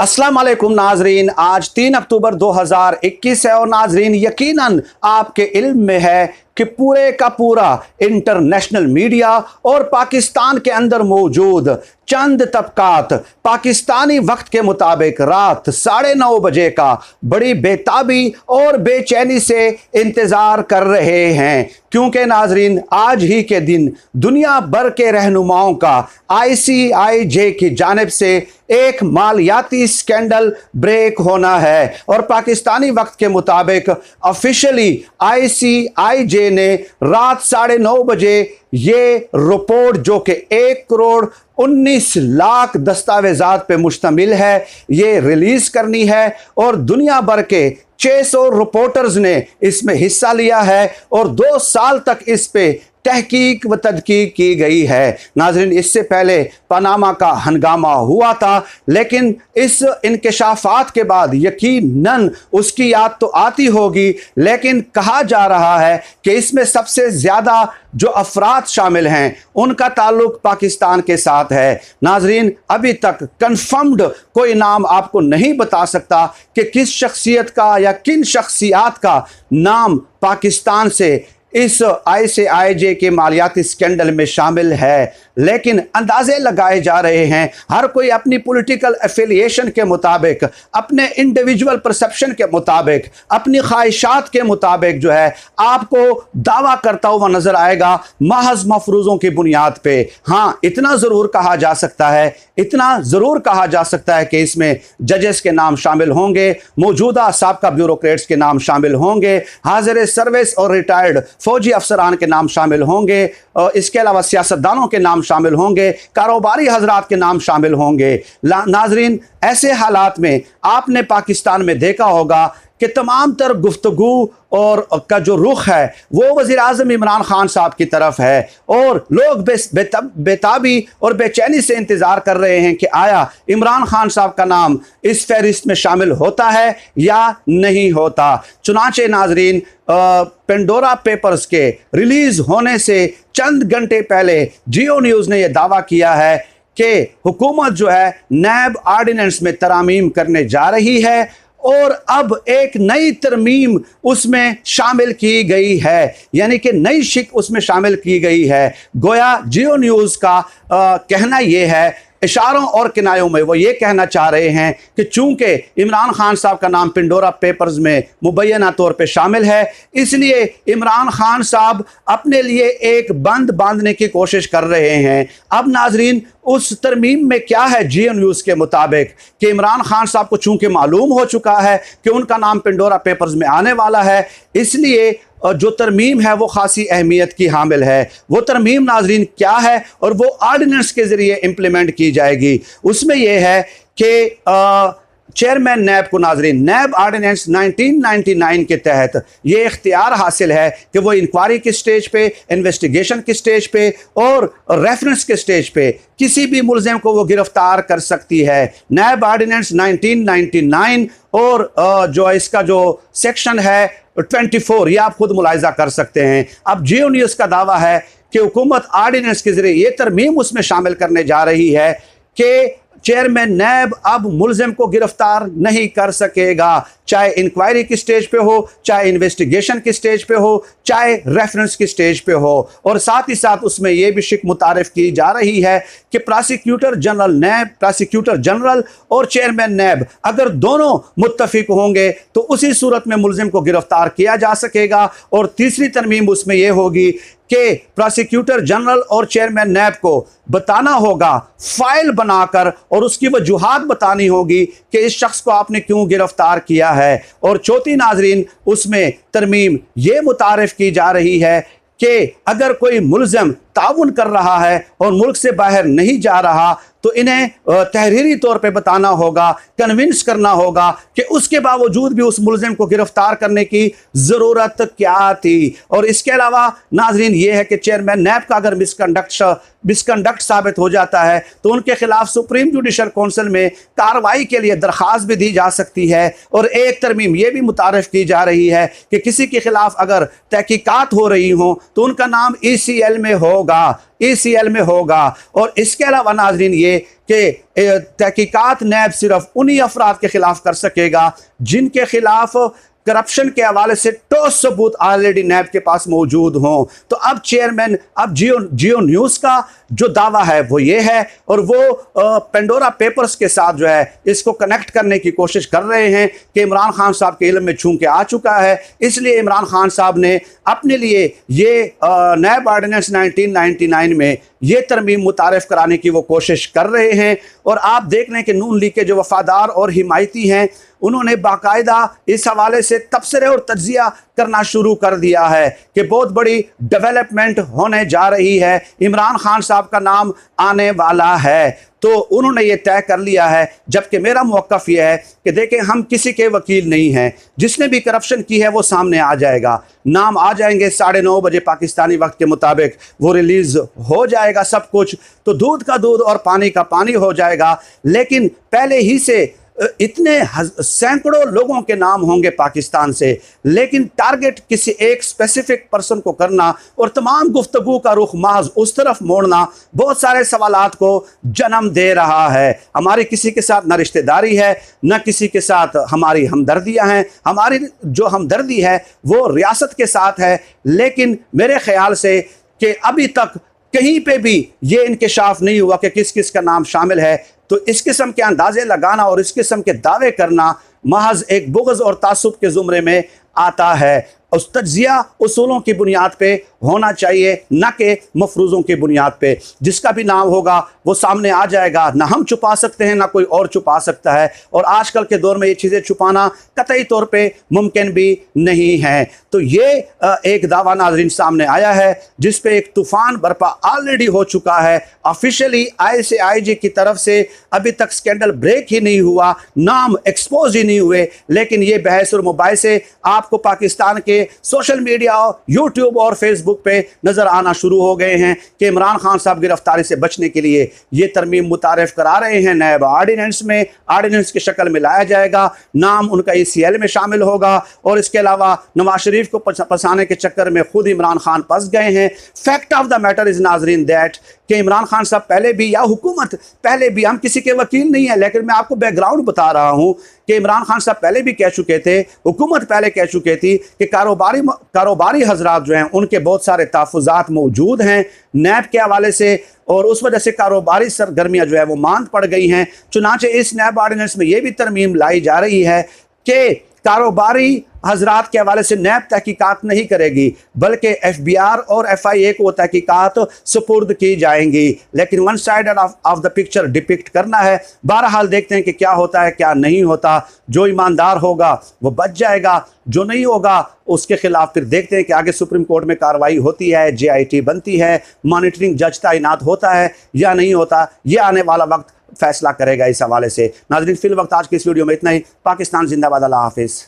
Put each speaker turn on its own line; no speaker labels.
अस्सलाम वालेकुम नाजरीन, आज 3 अक्टूबर 2021 है और नाजरीन यकीनन आपके इल्म में है कि पूरे का पूरा इंटरनेशनल मीडिया और पाकिस्तान के अंदर मौजूद चंद तबकात पाकिस्तानी वक्त के मुताबिक रात 9:30 बजे का बड़ी बेताबी और बेचैनी से इंतज़ार कर रहे हैं, क्योंकि नाजरीन आज ही के दिन दुनिया भर के रहनुमाओं का ICIJ की जानिब से एक मालियाती स्कैंडल ब्रेक होना है और पाकिस्तानी वक्त के मुताबिक ऑफिशियली ICIJ ने रात 9:30 बजे ये रिपोर्ट जो कि 1,19,00,000 दस्तावेजात पे मुश्तमिल है ये रिलीज करनी है और दुनिया भर के 600 रिपोर्टर्स ने इसमें हिस्सा लिया है और 2 साल तक इस पे तहकीक व तदकीक की गई है। नाज़रीन, इससे पहले पनामा का हंगामा हुआ था, लेकिन इस इंकशाफात के बाद यकीनन उसकी याद तो आती होगी, लेकिन कहा जा रहा है कि इसमें सबसे ज़्यादा जो अफराद शामिल हैं उनका ताल्लुक पाकिस्तान के साथ है। नाज़रीन, अभी तक कन्फर्म्ड कोई नाम आपको नहीं बता सकता कि किस शख्सियत का या किन शख्सियात का नाम पाकिस्तान से इस ICIJ के मालियाती स्कैंडल में शामिल है, लेकिन अंदाजे लगाए जा रहे हैं। हर कोई अपनी पॉलिटिकल एफिलिएशन के मुताबिक, अपने इंडिविजुअल परसेप्शन के मुताबिक, अपनी ख्वाहिशात के मुताबिक जो है आपको दावा करता हुआ नजर आएगा महज मफरूज़ों की बुनियाद पे। हाँ, इतना ज़रूर कहा जा सकता है, इतना ज़रूर कहा जा सकता है कि इसमें जजेस के नाम शामिल होंगे, मौजूदा साबका ब्यूरोक्रेट्स के नाम शामिल होंगे, हाजिर सर्विस और रिटायर्ड फौजी अफसरान के नाम शामिल होंगे, और इसके अलावा सियासतदानों के नाम शामिल होंगे, कारोबारी हजरात के नाम शामिल होंगे। नाजरीन, ऐसे हालात में आपने पाकिस्तान में देखा होगा कि तमाम तर गुफ्तगू और का जो रुख है वो वज़ीर आज़म इमरान खान साहब की तरफ है और लोग बेताबी और बेचैनी से इंतज़ार कर रहे हैं कि आया इमरान खान साहब का नाम इस फहरिस्त में शामिल होता है या नहीं होता। चुनाचे नाजरीन, पेंडोरा पेपर्स के रिलीज़ होने से चंद घंटे पहले जियो न्यूज़ ने यह दावा किया है कि हुकूमत जो है नैब आर्डिनेंस में तरामीम करने जा रही है और अब एक नई तरमीम उसमें शामिल की गई है, यानी कि नई शिक उसमें शामिल की गई है। गोया जियो न्यूज़ का कहना यह है, इशारों और किनायों में वो ये कहना चाह रहे हैं कि चूंकि इमरान खान साहब का नाम पेंडोरा पेपर्स में मुबैना तौर पे शामिल है, इसलिए इमरान खान साहब अपने लिए एक बंद बांधने की कोशिश कर रहे हैं। अब नाजरीन, उस तरमीम में क्या है जियो न्यूज़ के मुताबिक कि इमरान खान साहब को चूंकि मालूम हो चुका है कि उनका नाम पेंडोरा पेपर्स में आने वाला है, इसलिए जो तरमीम है वो खासी अहमियत की हामिल है। वो तरमीम नाजरीन क्या है और वो आर्डिनेंस के ज़रिए इम्प्लीमेंट की जाएगी। उसमें यह है कि चेयरमैन नैब को नाजरीन नैब आर्डिनेंस 1999 के तहत ये इख्तियार हासिल है कि वो इंक्वायरी की स्टेज पे, इन्वेस्टिगेशन की स्टेज पे और रेफरेंस के स्टेज पे किसी भी मुलजिम को वो गिरफ्तार कर सकती है। नैब आर्डिनेंस 1999 और जो इसका जो सेक्शन है 24 ये आप खुद मुलाहिजा कर सकते हैं। अब जियो न्यूज़ का दावा है कि हुकूमत आर्डिनेंस के जरिए ये तरमीम उसमें शामिल करने जा रही है कि चेयरमैन नैब अब मुलजिम को गिरफ्तार नहीं कर सकेगा, चाहे इंक्वायरी की स्टेज पे हो, चाहे इन्वेस्टिगेशन की स्टेज पे हो, चाहे रेफरेंस की स्टेज पे हो। और साथ ही साथ उसमें यह भी शिक मुतारिफ की जा रही है कि प्रोसिक्यूटर जनरल और चेयरमैन नैब अगर दोनों मुत्तफिक होंगे तो उसी सूरत में मुलजिम को गिरफ्तार किया जा सकेगा। और तीसरी तरमीम उसमें यह होगी कि प्रोसिक्यूटर जनरल और चेयरमैन नैब को बताना होगा, फाइल बनाकर, और उसकी वजूहात बतानी होगी कि इस शख्स को आपने क्यों गिरफ्तार किया है। और चौथी नाजरीन, उसमें तरमीम ये मुतारिफ की जा रही है कि अगर कोई मुलजिम ताउन कर रहा है और मुल्क से बाहर नहीं जा रहा तो इन्हें तहरीरी तौर पे बताना होगा, कन्विंस करना होगा कि उसके बावजूद भी उस मुलजिम को गिरफ्तार करने की ज़रूरत क्या थी। और इसके अलावा नाजरीन ये है कि चेयरमैन नैब का अगर मिसकंडक्ट साबित हो जाता है तो उनके खिलाफ सुप्रीम जुडिशल काउंसिल में कार्रवाई के लिए दरख्वास्त भी दी जा सकती है। और एक तरमीम ये भी मुतारिफ की जा रही है कि किसी के खिलाफ अगर तहकीकात हो रही हों तो उनका नाम ECL में होगा। और इसके अलावा नाजरीन ये चाहिए कि तहकीकात नैब सिर्फ उन्हीं अफराद के खिलाफ कर सकेगा जिनके खिलाफ करप्शन के हवाले से ठोस सबूत ऑलरेडी नैब के पास मौजूद हों। तो अब चेयरमैन, अब जियो न्यूज़ का जो दावा है वो ये है, और वो पेंडोरा पेपर्स के साथ जो है इसको कनेक्ट करने की कोशिश कर रहे हैं कि इमरान खान साहब के इल्म में छू के आ चुका है। इसलिए इमरान खान साहब ने अपने लिए ये नैब ऑर्डिनेंस 1999 में ये तरमीम मुतारिफ कराने की वो कोशिश कर रहे हैं। और आप देख लें कि नून लीग के जो वफादार और हिमायती हैं उन्होंने बाकायदा इस हवाले से तबसरे और तज्जिया करना शुरू कर दिया है कि बहुत बड़ी डेवलपमेंट होने जा रही है, इमरान खान साहब का नाम आने वाला है। तो उन्होंने ये तय कर लिया है, जबकि मेरा मौक़िफ़ ये है कि देखें हम किसी के वकील नहीं हैं, जिसने भी करप्शन की है वो सामने आ जाएगा, नाम आ जाएंगे, 9:30 बजे पाकिस्तानी वक्त के मुताबिक वो रिलीज़ हो जाएगा सब कुछ, तो दूध का दूध और पानी का पानी हो जाएगा। लेकिन पहले ही से इतने सैकड़ों लोगों के नाम होंगे पाकिस्तान से, लेकिन टारगेट किसी एक स्पेसिफिक पर्सन को करना और तमाम गुफ्तगू का रुख महज उस तरफ मोड़ना बहुत सारे सवालात को जन्म दे रहा है। हमारी किसी के साथ न रिश्तेदारी है, न किसी के साथ हमारी हमदर्दियां हैं। हमारी जो हमदर्दी है वो रियासत के साथ है, लेकिन मेरे ख्याल से कि अभी तक कहीं पे भी ये इंकशाफ नहीं हुआ कि किस किस का नाम शामिल है। तो इस किस्म के अंदाजे लगाना और इस किस्म के दावे करना महज एक बुग़्ज़ और तासुब के ज़ुमरे में आता है। उस तज्ज़िया उसूलों की बुनियाद पे होना चाहिए, न कि मफरूज़ों की बुनियाद पे। जिसका भी नाम होगा वो सामने आ जाएगा, ना हम छुपा सकते हैं ना कोई और छुपा सकता है। और आजकल के दौर में ये चीज़ें छुपाना कतई तौर पे मुमकिन भी नहीं है। तो ये एक दावा नाज़रीन सामने आया है जिस पे एक तूफ़ान बर्पा ऑलरेडी हो चुका है। ऑफिशियली ICIG की तरफ से अभी तक स्कैंडल ब्रेक ही नहीं हुआ, नाम एक्सपोज ही नहीं हुए, लेकिन ये बहस और मुबाहिसे आपको पाकिस्तान के सोशल मीडिया, यूट्यूब और फेसबुक पे नजर आना शुरू हो गए हैं कि इमरान खान साहब गिरफ्तारी से बचने के लिए ये तरमीम मुतारिफ करा रहे हैं नैब ऑर्डिनेंस में। ऑर्डिनेंस की शक्ल में लाया जाएगा, नाम उनका ECL में शामिल होगा, और इसके अलावा नवाज शरीफ को फंसाने के चक्कर में खुद इमरान खान फंस गए हैं। Fact of the matter is नाजरीन दैट कि इमरान खान साहब पहले भी, या हुकूमत पहले भी, हम किसी के वकील नहीं है, लेकिन मैं आपको बैकग्राउंड बता रहा हूं कि इमरान खान साहब पहले भी कह चुके थे, हुकूमत पहले कह चुकी थी कि कारोबारी हजरात जो हैं उनके बहुत सारे तहफ़्फ़ुज़ात मौजूद हैं नैब के हवाले से, और उस वजह से कारोबारी सरगर्मियाँ जो है वो मांद पड़ गई हैं। चुनांचे इस नैब ऑर्डिनेंस में ये भी तरमीम लाई जा रही है कि कारोबारी हजरात के हवाले से नैब तहकीकात नहीं करेगी, बल्कि FBR और FIA को तहकीकात सुपुर्द की जाएंगी। लेकिन one sided of the picture depict करना है। बहरहाल देखते हैं कि क्या होता है क्या नहीं होता। जो ईमानदार होगा वो बच जाएगा, जो नहीं होगा उसके खिलाफ फिर देखते हैं कि आगे सुप्रीम कोर्ट में कार्रवाई होती है, JIT बनती है, मॉनिटरिंग जज तैनात होता है या नहीं होता। ये आने वाला वक्त फैसला करेगा इस हवाले से। नाज़रीन, फिल वक्त आज की इस वीडियो में इतना ही। पाकिस्तान जिंदाबाद, अल्लाह हाफिज़।